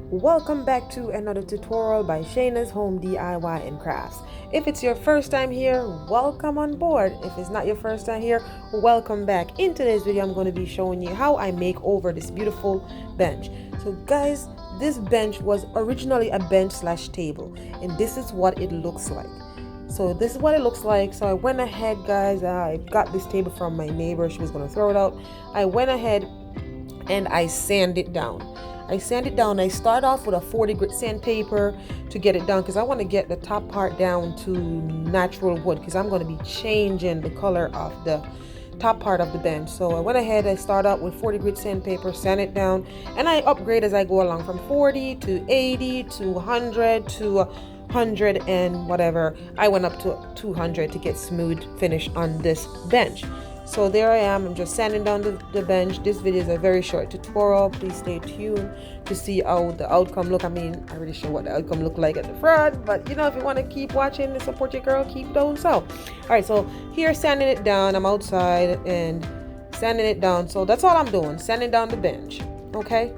Welcome back to another tutorial by Shana's Home DIY and Crafts. If it's your first time here, welcome on board. If it's not your first time here, welcome back. In today's video, I'm going to be showing you how I make over this beautiful bench. So guys, this bench was originally a bench slash table, and this is what it looks like. So this is what it looks like. So I went ahead, guys, I got this table from my neighbor. She was going to throw it out. I went ahead and I sanded it down. I start off with a 40 grit sandpaper to get it down because I want to get the top part down to natural wood because I'm going to be changing the color of the top part of the bench. So I went ahead, I start out with 40 grit sandpaper, sand it down, and I upgrade as I go along from 40 to 80 to 100 to 100 and whatever. I went up to 200 to get smooth finish on this bench. So there I am, I'm just sanding down the bench. This video is a very short tutorial. Please stay tuned to see how the outcome look. I mean, I already show what the outcome look like at the front, but you know, if you want to keep watching and support your girl, keep doing so. All right, so here sanding it down, I'm outside and sanding it down. So that's all I'm doing, sanding down the bench, okay?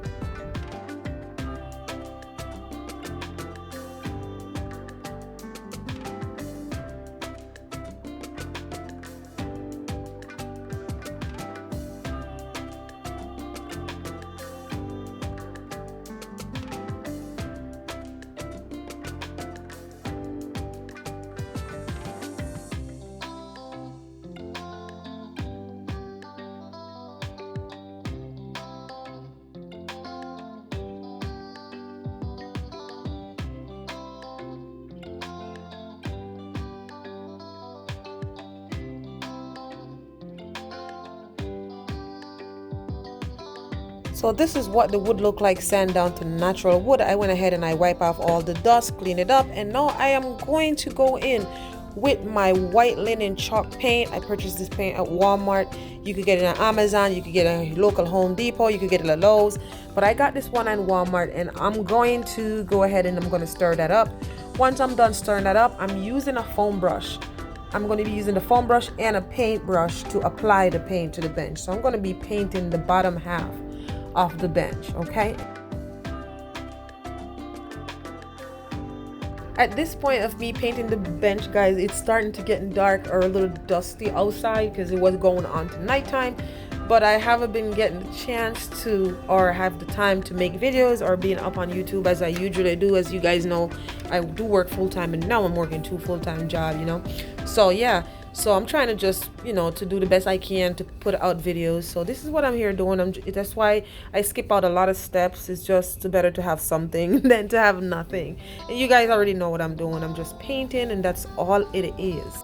So this is what the wood look like sand down to natural wood. I went ahead and I wipe off all the dust, clean it up, and now I am going to go in with my white linen chalk paint. I purchased this paint at Walmart. You could get it on Amazon, you could get it at a local Home Depot, you could get it at Lowe's, but I got this one on Walmart, and I'm going to go ahead and I'm going to stir that up. Once I'm done stirring that up, I'm using a foam brush. I'm going to be using the foam brush and a paint brush to apply the paint to the bench. So I'm going to be painting the bottom half of the bench, okay? At this point of me painting the bench, guys, it's starting to get dark or a little dusty outside because it was going on to nighttime, but I haven't been getting the chance to or have the time to make videos or being up on YouTube as I usually do. As you guys know, I do work full-time, and now I'm working 2 full-time jobs, you know. So yeah, so I'm trying to just, you know, to do the best I can to put out videos. So this is what I'm here doing. That's why I skip out a lot of steps. It's just better to have something than to have nothing. And you guys already know what I'm doing. I'm just painting, and that's all it is.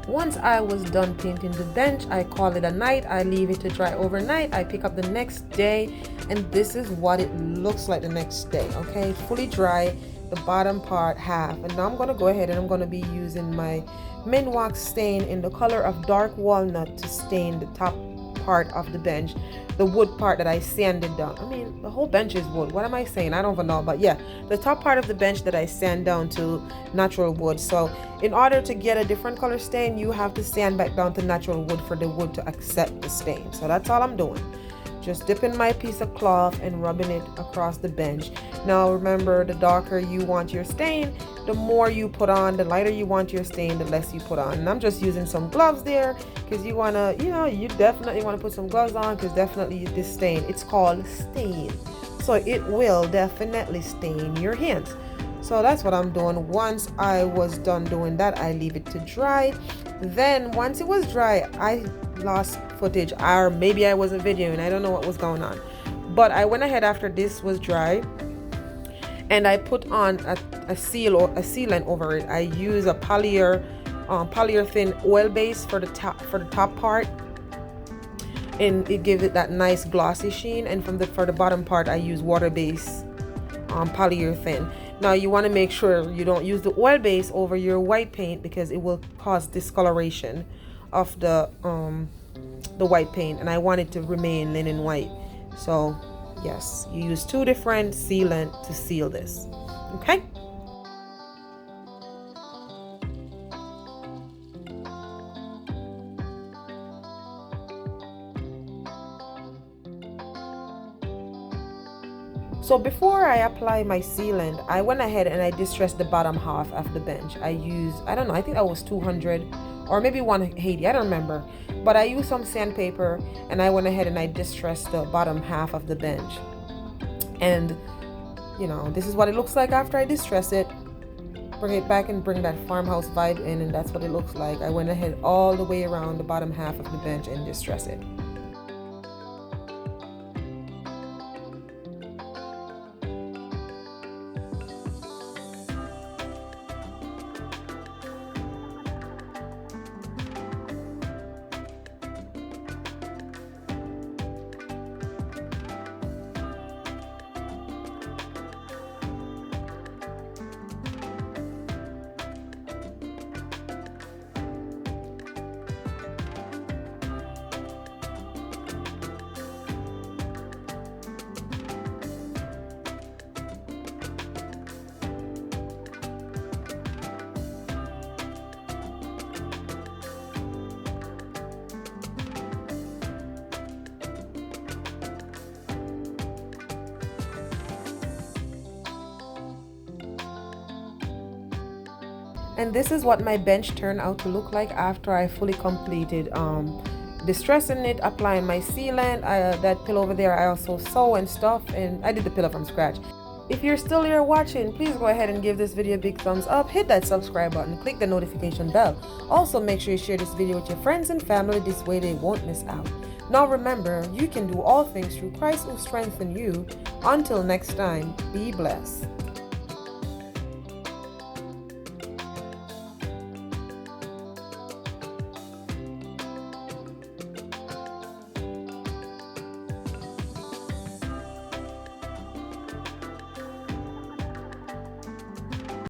Once I was done painting the bench, I call it a night. I leave it to dry overnight. I pick up the next day, and this is what it looks like the next day, okay? Fully dry, the bottom part half. And now I'm going to go ahead and I'm going to be using my Minwax stain in the color of dark walnut to stain the top part of the bench, the wood part that I sanded down. I mean, the whole bench is wood. What am I saying? I don't even know. But yeah, the top part of the bench that I sand down to natural wood. So in order to get a different color stain, you have to sand back down to natural wood for the wood to accept the stain. So that's all I'm doing. Just dipping my piece of cloth and rubbing it across the bench. Now remember, the darker you want your stain, the more you put on. The lighter you want your stain, the less you put on. And I'm just using some gloves there because you want to, you definitely want to put some gloves on, because definitely this stain, it's called stain. So it will definitely stain your hands. So that's what I'm doing. Once I was done doing that, I leave it to dry. Then once it was dry, I lost footage, or maybe I wasn't videoing. I don't know what was going on. But I went ahead after this was dry and I put on a sealant over it. I use a polyethene oil base for the top part, and it gives it that nice glossy sheen. And for the bottom part, I use water base polyurethane. Now you want to make sure you don't use the oil base over your white paint, because it will cause discoloration of the white paint, and I want it to remain linen white. So yes, you use 2 different sealant to seal this. Okay. So before I apply my sealant, I went ahead and I distressed the bottom half of the bench. I used, I don't know, I think that was 200 or maybe 180, I don't remember. But I used some sandpaper and I went ahead and I distressed the bottom half of the bench. And this is what it looks like after I distress it. Bring it back and bring that farmhouse vibe in, and that's what it looks like. I went ahead all the way around the bottom half of the bench and distress it. And this is what my bench turned out to look like after I fully completed distressing it, applying my sealant. That pillow over there I also sew and stuff, and I did the pillow from scratch. If you're still here watching, please go ahead and give this video a big thumbs up, hit that subscribe button, click the notification bell. Also make sure you share this video with your friends and family, this way they won't miss out. Now remember, you can do all things through Christ who strengthens you. Until next time, be blessed.